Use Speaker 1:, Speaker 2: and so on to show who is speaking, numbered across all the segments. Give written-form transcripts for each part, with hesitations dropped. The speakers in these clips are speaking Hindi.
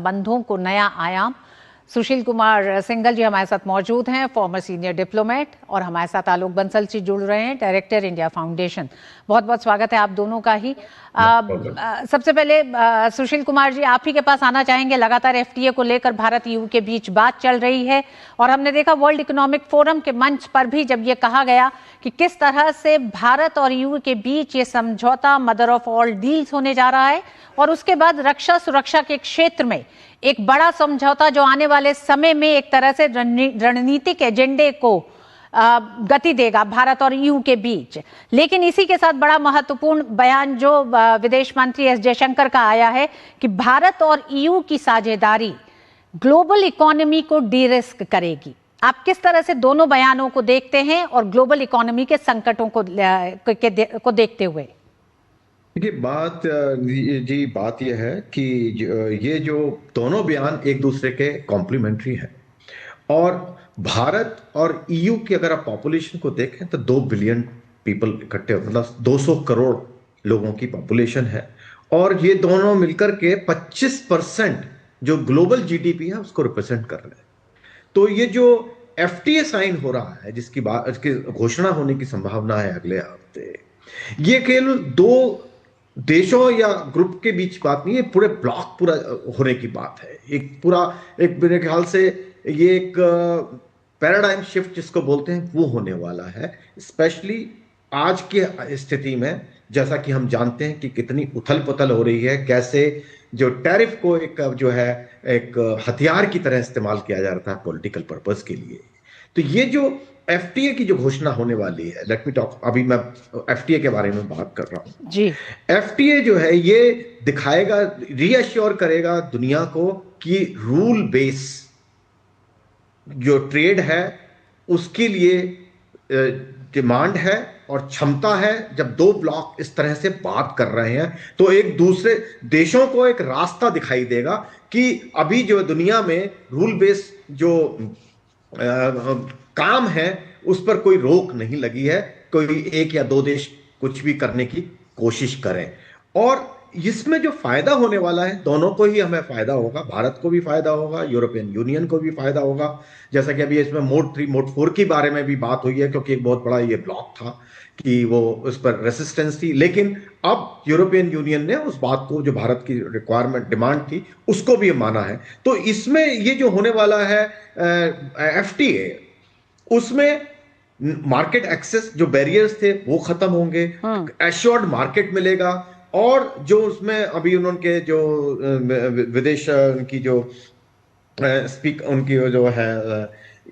Speaker 1: संबंधों को नया आयाम। सुशील कुमार सिंघल जी हमारे साथ मौजूद हैं, फॉर्मर सीनियर डिप्लोमेट, और हमारे साथ आलोक बंसल जी जुड़ रहे हैं, डायरेक्टर इंडिया फाउंडेशन। बहुत बहुत स्वागत है आप दोनों का ही। सबसे पहले सुशील कुमार जी, आप ही के पास आना चाहेंगे। लगातार एफटीए को लेकर भारत ईयू के बीच बात चल रही है और हमने देखा वर्ल्ड इकोनॉमिक फोरम के मंच पर भी जब ये कहा गया कि किस तरह से भारत और ईयू के बीच ये समझौता मदर ऑफ ऑल डील्स होने जा रहा है, और उसके बाद रक्षा सुरक्षा के क्षेत्र में एक बड़ा समझौता जो आने वाले समय में एक तरह से रणनीतिक एजेंडे को गति देगा भारत और ईयू के बीच। लेकिन इसी के साथ बड़ा महत्वपूर्ण बयान जो विदेश मंत्री एस जयशंकर का आया है कि भारत और ईयू की साझेदारी ग्लोबल इकोनॉमी को डी रिस्क करेगी। आप किस तरह से दोनों बयानों को देखते हैं और ग्लोबल इकोनॉमी के संकटों को देखते हुए?
Speaker 2: देखिए, बात यह है कि ये जो दोनों बयान एक दूसरे के कॉम्प्लीमेंट्री हैं। और भारत और ईयू की अगर आप पॉपुलेशन को देखें तो 2 बिलियन पीपल इकट्ठे, मतलब 200 करोड़ लोगों की पॉपुलेशन है, और ये दोनों मिलकर के 25% जो ग्लोबल जीडीपी है उसको रिप्रेजेंट कर रहे हैं। तो ये जो एफटीए साइन हो रहा है, जिसकी घोषणा होने की संभावना है अगले हफ्ते, ये केवल 2 देशों या ग्रुप के बीच बात नहीं है, पूरे ब्लॉक पूरा होने की बात है। एक मेरे ख्याल से ये एक पैराडाइम शिफ्ट जिसको बोलते हैं वो होने वाला है, स्पेशली आज की स्थिति में। जैसा कि हम जानते हैं कि कितनी उथल पुथल हो रही है, कैसे जो टैरिफ को एक हथियार की तरह इस्तेमाल किया जा रहा था पॉलिटिकल पर्पस के लिए। तो ये जो एफटीए की जो घोषणा होने वाली है, लेट मी टॉक, अभी मैं एफटीए के बारे में बात कर रहा हूं
Speaker 1: जी।
Speaker 2: एफटीए जो है ये दिखाएगा, रीअश्योर करेगा दुनिया को कि रूल बेस जो ट्रेड है उसके लिए डिमांड है और क्षमता है। जब 2 ब्लॉक इस तरह से बात कर रहे हैं तो एक दूसरे देशों को एक रास्ता दिखाई देगा कि अभी जो दुनिया में रूल बेस जो काम है उस पर कोई रोक नहीं लगी है। कोई 1 या 2 देश कुछ भी करने की कोशिश करें, और इसमें जो फायदा होने वाला है दोनों को ही हमें फायदा होगा। भारत को भी फायदा होगा, यूरोपियन यूनियन को भी फायदा होगा। जैसा कि अभी इसमें मोड 3 मोड 4 के बारे में भी बात हुई है, क्योंकि एक बहुत बड़ा ये ब्लॉक था कि वो उस पर रेसिस्टेंस थी, लेकिन अब यूरोपियन यूनियन ने उस बात को, जो भारत की रिक्वायरमेंट डिमांड थी, उसको भी माना है। तो इसमें ये जो होने वाला है एफटीए, उसमें मार्केट एक्सेस जो बैरियर्स थे वो खत्म होंगे, एश्योर्ड मार्केट मिलेगा, और जो उसमें अभी उनके जो विदेश की जो उनकी जो है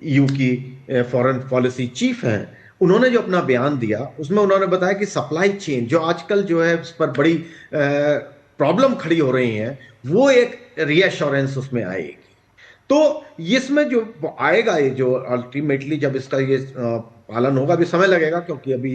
Speaker 2: यूके की फॉरेन पॉलिसी चीफ हैं, उन्होंने जो अपना बयान दिया उसमें उन्होंने बताया कि सप्लाई चेन जो आजकल जो है उस पर बड़ी प्रॉब्लम खड़ी हो रही है, वो एक रीअश्योरेंस उसमें आएगी। तो इसमें जो आएगा, ये जो अल्टीमेटली जब इसका ये पालन होगा, अभी समय लगेगा क्योंकि अभी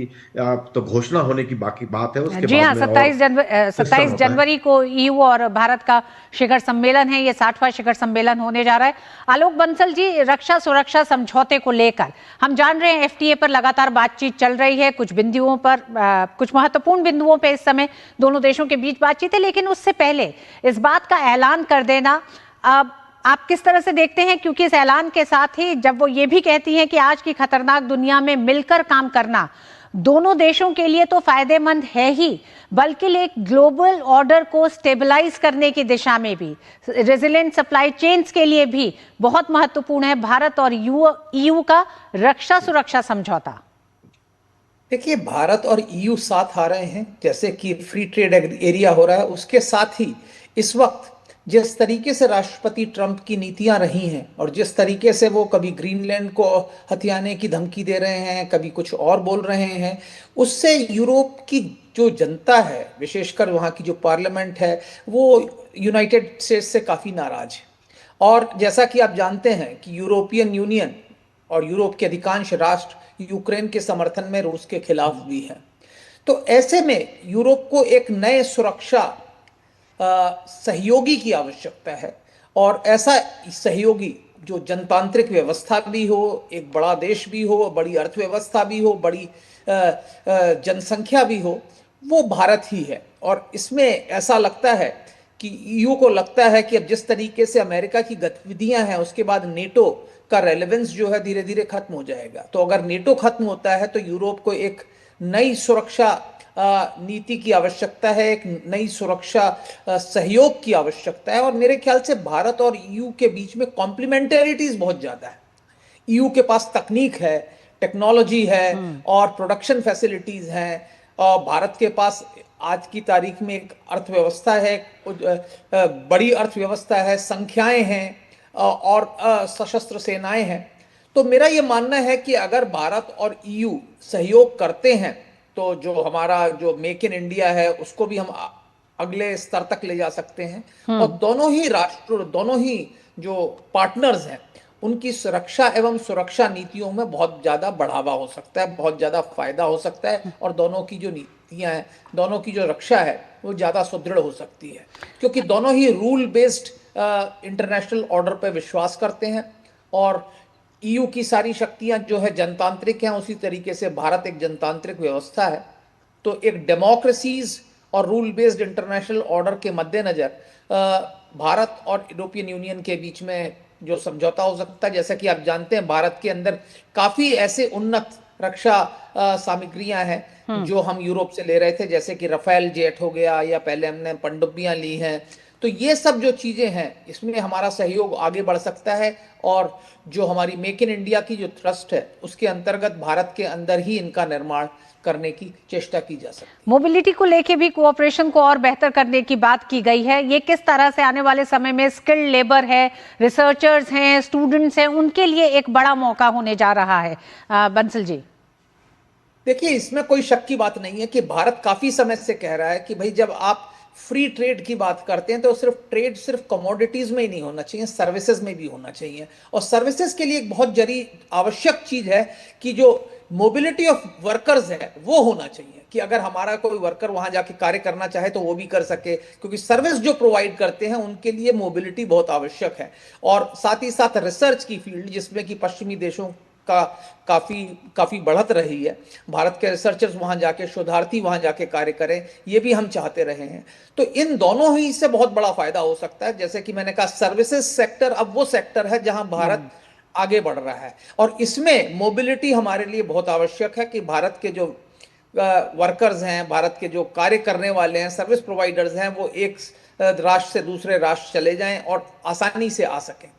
Speaker 2: तो घोषणा होने की बाकी बात है। उसके
Speaker 1: जी हाँ,
Speaker 2: बाद
Speaker 1: 27 जनवरी को ईयू और भारत का शिखर सम्मेलन है, ये 60वां शिखर सम्मेलन होने जा रहा है। आलोक बंसल जी, रक्षा सुरक्षा समझौते को लेकर हम जान रहे हैं एफटीए पर लगातार बातचीत चल रही है। कुछ बिंदुओं पर, कुछ महत्वपूर्ण बिंदुओं पर इस समय दोनों देशों के बीच बातचीत है, लेकिन उससे पहले इस बात का ऐलान कर देना आप किस तरह से देखते हैं? क्योंकि इस ऐलान के साथ ही जब वो ये भी कहती हैं कि आज की खतरनाक दुनिया में मिलकर काम करना दोनों देशों के लिए तो फायदेमंद है ही, बल्कि एक ग्लोबल ऑर्डर को स्टेबलाइज करने की दिशा में भी, रेजिलिएंट सप्लाई चेन्स के लिए भी बहुत महत्वपूर्ण है भारत और ईयू का रक्षा सुरक्षा समझौता।
Speaker 3: देखिए, भारत और ईयू साथ आ रहे हैं, जैसे कि फ्री ट्रेड एरिया हो रहा है। उसके साथ ही इस वक्त जिस तरीके से राष्ट्रपति ट्रंप की नीतियां रही हैं और जिस तरीके से वो कभी ग्रीनलैंड को हथियाने की धमकी दे रहे हैं, कभी कुछ और बोल रहे हैं, उससे यूरोप की जो जनता है, विशेषकर वहाँ की जो पार्लियामेंट है, वो यूनाइटेड स्टेट्स से काफ़ी नाराज है। और जैसा कि आप जानते हैं कि यूरोपियन यूनियन और यूरोप के अधिकांश राष्ट्र यूक्रेन के समर्थन में रूस के खिलाफ भी हैं। तो ऐसे में यूरोप को एक नए सुरक्षा सहयोगी की आवश्यकता है, और ऐसा सहयोगी जो जनतांत्रिक व्यवस्था भी हो, एक बड़ा देश भी हो, बड़ी अर्थव्यवस्था भी हो, बड़ी जनसंख्या भी हो, वो भारत ही है। और इसमें ऐसा लगता है कि ईयू को लगता है कि अब जिस तरीके से अमेरिका की गतिविधियां हैं उसके बाद नेटो का रेलेवेंस जो है धीरे धीरे खत्म हो जाएगा। तो अगर नेटो खत्म होता है तो यूरोप को एक नई सुरक्षा नीति की आवश्यकता है, एक नई सुरक्षा सहयोग की आवश्यकता है। और मेरे ख्याल से भारत और ईयू के बीच में कॉम्प्लीमेंटेरिटीज बहुत ज्यादा है। ईयू के पास तकनीक है, टेक्नोलॉजी है और प्रोडक्शन फैसिलिटीज हैं। और भारत के पास आज की तारीख में एक अर्थव्यवस्था है, बड़ी अर्थव्यवस्था है, संख्याएं हैं और सशस्त्र सेनाएं हैं। तो मेरा ये मानना है कि अगर भारत और ईयू सहयोग करते हैं तो जो हमारा जो मेक इन इंडिया है उसको भी हम अगले स्तर तक ले जा सकते हैं। और दोनों ही राष्ट्र, दोनों ही जो पार्टनर्स हैं, उनकी सुरक्षा एवं सुरक्षा नीतियों में बहुत ज्यादा बढ़ावा हो सकता है, बहुत ज्यादा फायदा हो सकता है। और दोनों की जो नीतियां हैं, दोनों की जो रक्षा है वो ज्यादा सुदृढ़ हो सकती है, क्योंकि दोनों ही रूल बेस्ड इंटरनेशनल ऑर्डर पर विश्वास करते हैं। और ईयू की सारी शक्तियां जो है जनतांत्रिक हैं, उसी तरीके से भारत एक जनतांत्रिक व्यवस्था है। तो एक डेमोक्रेसीज और रूल बेस्ड इंटरनेशनल ऑर्डर के मद्देनजर भारत और यूरोपियन यूनियन के बीच में जो समझौता हो सकता है, जैसा कि आप जानते हैं भारत के अंदर काफी ऐसे उन्नत रक्षा सामग्रियां हैं जो हम यूरोप से ले रहे थे, जैसे कि रफेल जेट हो गया या पहले हमने पनडुब्बियां ली हैं। तो ये सब जो चीजें हैं इसमें हमारा सहयोग आगे बढ़ सकता है। और जो हमारी मेक इन इंडिया की जो ट्रस्ट है उसके अंतर्गत भारत के अंदर ही इनका निर्माण करने की चेष्टा की जा सकती है।
Speaker 1: मोबिलिटी को लेके भी कोऑपरेशन को और बेहतर करने की बात की गई है। ये किस तरह से आने वाले समय में स्किल्ड लेबर है, रिसर्चर्स हैं, स्टूडेंट्स हैं, उनके लिए एक बड़ा मौका होने जा रहा है? बंसल जी,
Speaker 3: देखिए, इसमें कोई शक की बात नहीं है कि भारत काफी समय से कह रहा है कि भाई जब आप फ्री ट्रेड की बात करते हैं तो सिर्फ कमोडिटीज में ही नहीं होना चाहिए, सर्विसेज में भी होना चाहिए। और सर्विसेज के लिए एक बहुत जरूरी आवश्यक चीज है कि जो मोबिलिटी ऑफ वर्कर्स है वो होना चाहिए, कि अगर हमारा कोई वर्कर वहां जाके कार्य करना चाहे तो वो भी कर सके, क्योंकि सर्विस जो प्रोवाइड करते हैं उनके लिए मोबिलिटी बहुत आवश्यक है। और साथ ही साथ रिसर्च की फील्ड, जिसमें कि पश्चिमी देशों का काफी बढ़त रही है, भारत के रिसर्चर्स वहां जाके, शोधार्थी वहां जाके कार्य करें, ये भी हम चाहते रहे हैं। तो इन दोनों ही से बहुत बड़ा फायदा हो सकता है। जैसे कि मैंने कहा, सर्विसेज सेक्टर अब वो सेक्टर है जहां भारत आगे बढ़ रहा है और इसमें मोबिलिटी हमारे लिए बहुत आवश्यक है कि भारत के जो वर्कर्स हैं, भारत के जो कार्य करने वाले हैं, सर्विस प्रोवाइडर्स हैं, वो एक राष्ट्र से दूसरे राष्ट्र चले जाएं और आसानी से आ सकें।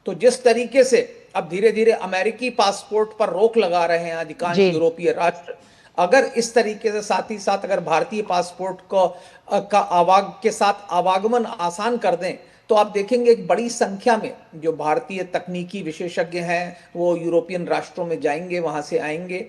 Speaker 3: तो जिस तरीके से अब धीरे धीरे अमेरिकी पासपोर्ट पर रोक लगा रहे हैं अधिकांश यूरोपीय राष्ट्र, अगर इस तरीके से साथ ही साथ अगर भारतीय पासपोर्ट के साथ आवागमन आसान कर दें तो आप देखेंगे एक बड़ी संख्या में जो भारतीय तकनीकी विशेषज्ञ हैं वो यूरोपियन राष्ट्रों में जाएंगे, वहां से आएंगे।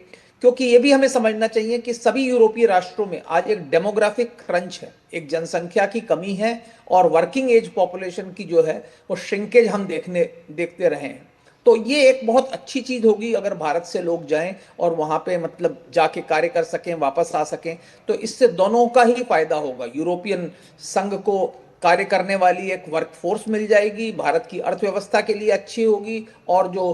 Speaker 3: क्योंकि ये भी हमें समझना चाहिए कि सभी यूरोपीय राष्ट्रों में आज एक डेमोग्राफिक क्रंच है, एक जनसंख्या की कमी है और वर्किंग एज पॉपुलेशन की जो है वो श्रिंकेज हम देखते रहे हैं। तो ये एक बहुत अच्छी चीज होगी अगर भारत से लोग जाएं और वहां पे मतलब जाके कार्य कर सकें, वापस आ सकें। तो इससे दोनों का ही फायदा होगा। यूरोपियन संघ को कार्य करने वाली एक वर्कफोर्स मिल जाएगी, भारत की अर्थव्यवस्था के लिए अच्छी होगी, और जो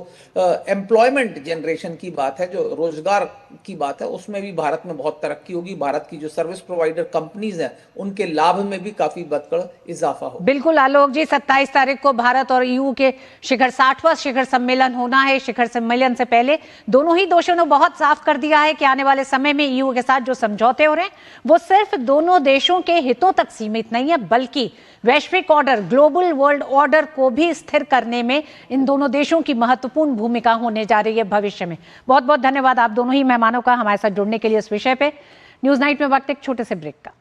Speaker 3: एम्प्लॉयमेंट जनरेशन की बात है, जो रोजगार की बात है, उसमें भी भारत में बहुत तरक्की होगी। भारत की जो सर्विस प्रोवाइडर कंपनीज हैं उनके लाभ में भी काफी बढ़कर इजाफा होगा।
Speaker 1: बिल्कुल आलोक जी, 27 तारीख को भारत और ईयू के 60वां शिखर सम्मेलन होना है। शिखर सम्मेलन से पहले दोनों ही देशों ने बहुत साफ कर दिया है कि आने वाले समय में ईयू के साथ जो समझौते हो रहे हैं वो सिर्फ दोनों देशों के हितों तक सीमित नहीं है, बल्कि वैश्विक ऑर्डर, ग्लोबल वर्ल्ड ऑर्डर को भी स्थिर करने में इन दोनों देशों की महत्वपूर्ण भूमिका होने जा रही है भविष्य में। बहुत बहुत धन्यवाद आप दोनों ही मेहमानों का हमारे साथ जुड़ने के लिए इस विषय पे। न्यूज़ नाइट में वक्त एक छोटे से ब्रेक का।